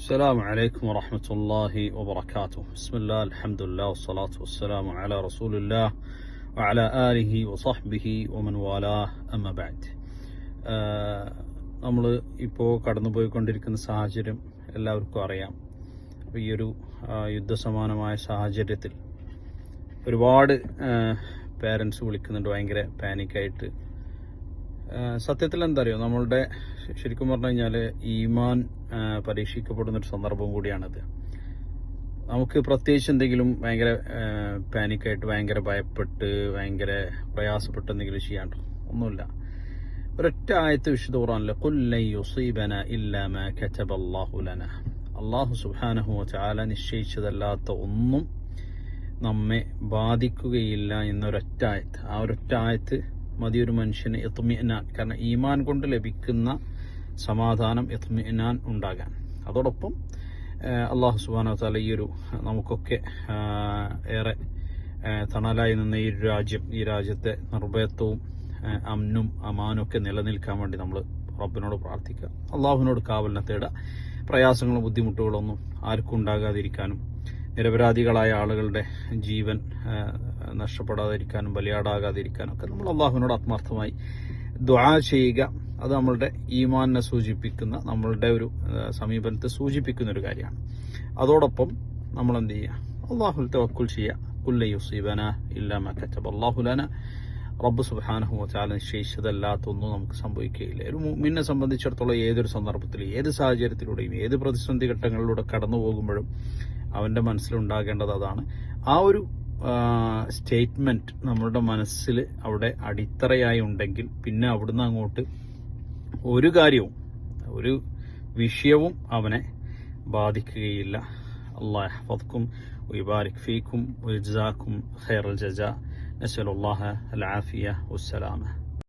السلام عليكم ورحمة الله وبركاته. بسم الله الحمد لله والصلاة والسلام على رسول الله وعلى آله وصحبه ومن والاه أما بعد. നമ്മൾ ഇപ്പോൾ കടന്നുപോയിക്കൊണ്ടിരിക്കുന്ന സാഹചര്യം എല്ലാവർക്കും അറിയാം. ഈ ഒരു യുദ്ധസമാനമായ സാഹചര്യത്തിൽ ഒരുപാട് പേരൻസ് വിളിക്കുന്നുണ്ട്, ഭയങ്കര പാനിക്കായിട്ട്. സത്യത്തിൽ എന്താ അറിയോ, നമ്മളുടെ ശരിക്കും പറഞ്ഞു കഴിഞ്ഞാൽ ഈമാൻ പരീക്ഷിക്കപ്പെടുന്നൊരു സന്ദർഭം കൂടിയാണിത്. നമുക്ക് പ്രത്യേകിച്ച് എന്തെങ്കിലും ഭയങ്കര പാനിക്കായിട്ട്, ഭയങ്കര ഭയപ്പെട്ട്, ഭയങ്കര പ്രയാസപ്പെട്ട് എന്തെങ്കിലും ചെയ്യാണ്ടോ? ഒന്നുമില്ല. ഒരൊറ്റ ആയത്ത് വിശുദ്ധ ഖുർആനിലെ ഖുൽ ലൻ യുസീബന ഇല്ലാ മാ കതബല്ലാഹു ലനാ, അല്ലാഹു സുബ്ഹാനഹു വ തആല നിശ്ചയിച്ചതല്ലാത്ത ഒന്നും നമ്മെ ബാധിക്കുകയില്ല എന്നൊരൊറ്റ ആയത്ത്. ആ ഒരൊറ്റ ആയത്ത് മതി ഒരു മനുഷ്യന് ഇത്മിഇനാൻ, കാരണം ഈമാൻ കൊണ്ട് ലഭിക്കുന്ന സമാധാനം ഇത്മിഇനാൻ ഉണ്ടാകാൻ. അതോടൊപ്പം അല്ലാഹു സുബ്ഹാനഹു വ തആല ഈ ഒരു നമുക്കൊക്കെ ഏറെ തണലായി നിന്ന ഈ രാജ്യത്തെ നിർഭയത്വവും അമ്നും അമാനും ഒക്കെ നിലനിൽക്കാൻ വേണ്ടി നമ്മൾ റബ്ബിനോട് പ്രാർത്ഥിക്കുക, അള്ളാഹുവിനോട് കാവലിനെ തേടുക. പ്രയാസങ്ങളും ബുദ്ധിമുട്ടുകളൊന്നും ആർക്കും ഉണ്ടാകാതിരിക്കാനും, നിരപരാധികളായ ആളുകളുടെ ജീവൻ നഷ്ടപ്പെടാതിരിക്കാനും ബലിയാടാകാതിരിക്കാനും ഒക്കെ നമ്മൾ അള്ളാഹുവിനോട് ആത്മാർത്ഥമായി ദുആ ചെയ്യുക. അത് നമ്മളുടെ ഈമാനിനെ സൂചിപ്പിക്കുന്ന, നമ്മളുടെ ഒരു സമീപനത്തെ സൂചിപ്പിക്കുന്ന ഒരു കാര്യമാണ്. അതോടൊപ്പം നമ്മൾ എന്ത് ചെയ്യുക, അള്ളാഹുൽ തവക്കുൽ ചെയ്യുക. ഖുൽ ലൻ യുസീബന ഇല്ലാ മാ കതബല്ലാഹു ലനാ, റബ്ബ് സുബ്ഹാനഹു വ തആല നിശ്ചയിച്ചതല്ലാത്തൊന്നും നമുക്ക് സംഭവിക്കുകയില്ല. ഒരു മുഅ്മിനെ സംബന്ധിച്ചിടത്തോളം ഏതൊരു സന്ദർഭത്തിലും, ഏത് സാഹചര്യത്തിലൂടെയും, ഏത് പ്രതിസന്ധി ഘട്ടങ്ങളിലൂടെ കടന്നു പോകുമ്പോഴും അവൻ്റെ മനസ്സിലുണ്ടാകേണ്ടത് അതാണ്. ആ ഒരു സ്റ്റേറ്റ്മെന്റ് നമ്മളുടെ മനസ്സിൽ അവിടെ അടിത്തറയായി ഉണ്ടെങ്കിൽ പിന്നെ അവിടുന്ന് അങ്ങോട്ട് ഒരു കാര്യവും, ഒരു വിഷയവും അവനെ ബാധിക്കുകയില്ല. അല്ലാഹു യഹ്ഫദ്കും വയുബാരിക് ഫീക്കും വയജ്സാക്കും ഖൈറൽ ജസാ. നസ്അലുല്ലാഹ അൽ ആഫിയ വസ്സലാമ.